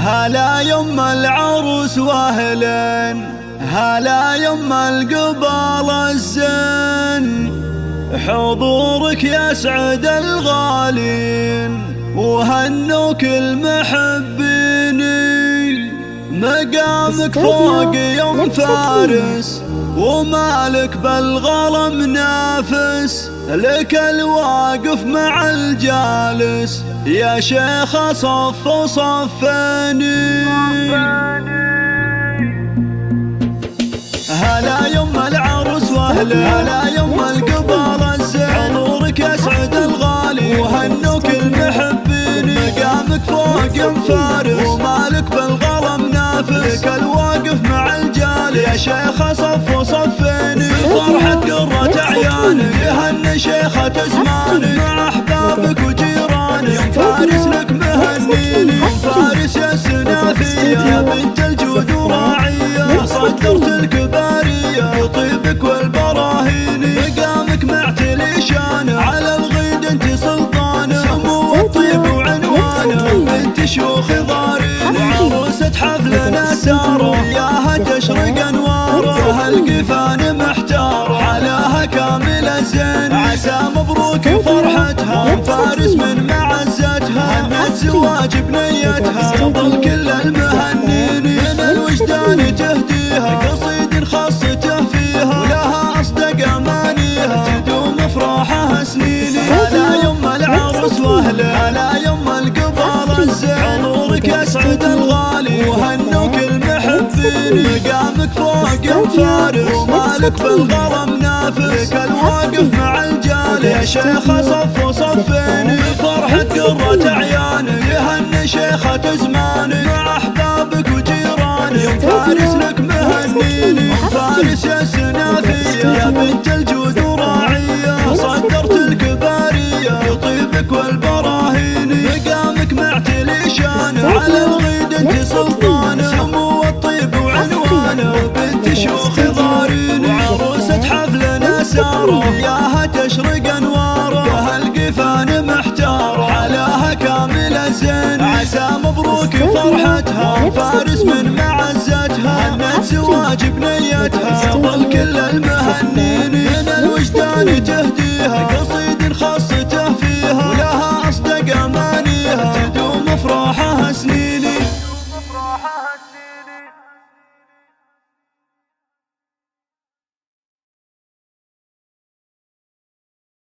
هلا يما العروس واهلين، هلا يما القبال الزين، حضورك يسعد الغالين وهنوك المحبين. مقامك فوق يوم فارس ومالك بالغلا منافس، لك الواقف مع الجالس يا شيخ صف وصفني. هلا يما العروس واهلا، هلا يما القبال الزين، حضورك يسعد الغالي وهنوك المحبين. مقامك فوق يوم فارس ومالك بالغلا منافس، لك الواقف مع الجالس يا شيخ صف وصفني. فرحة قرة عيانك يهني شيخة زمانك مع احبابك وجيرانك، فارس لك مهنيني فارس يا السنافية يا بنت الجود وراعية، صدرت الكبارية بطيبك والبراهين. مقامك معتلي شانه على الغيد انت سلطانه، سمو الطيب وعنوانه بنت شيوخ ضارين. وعروسة حفلنا ساره ياها تشرق انواره، القفان محتاره علاها كامل زين. عسى مبروك فرحتها فارس من معزتها، هنت زواج بنيتها قبل كل المهنين. من الوجدان تهديها قصيد خاصته فيها، ولها اصدق امانيها تدوم افراحها سنين. هلا يما العروس واهلا، هلا يما القبال الزين، حضورك يسعد الغالي وهنوك المحبين. مقامك فوق يوم فارس ومالك بالغلا منافس، لك الواقف مع الجالي يا شيخ صف وصفين. فرحة قرة عيانك يهني شيخة زمانك مع احبابك وجيرانك، فارس لك مهنيني فارس يا السنافية يا بنت الجود وراعية، صدرت الكبارية بطيبك والبراهين. مقامك معتلي شانه على الغيد انت سلطانه، سمو الطيب وعنوانه بنت شيوخ ضارين. وعروسة حفلنا ساره ياها تشرق انواره، ياها القفان محتاره علاها كامل زين. عسى مبروك فرحتها فارس من معزتها، هنت زواج بنيتها قبل كل المهنين. من الوجدان تهديها قصيد خاص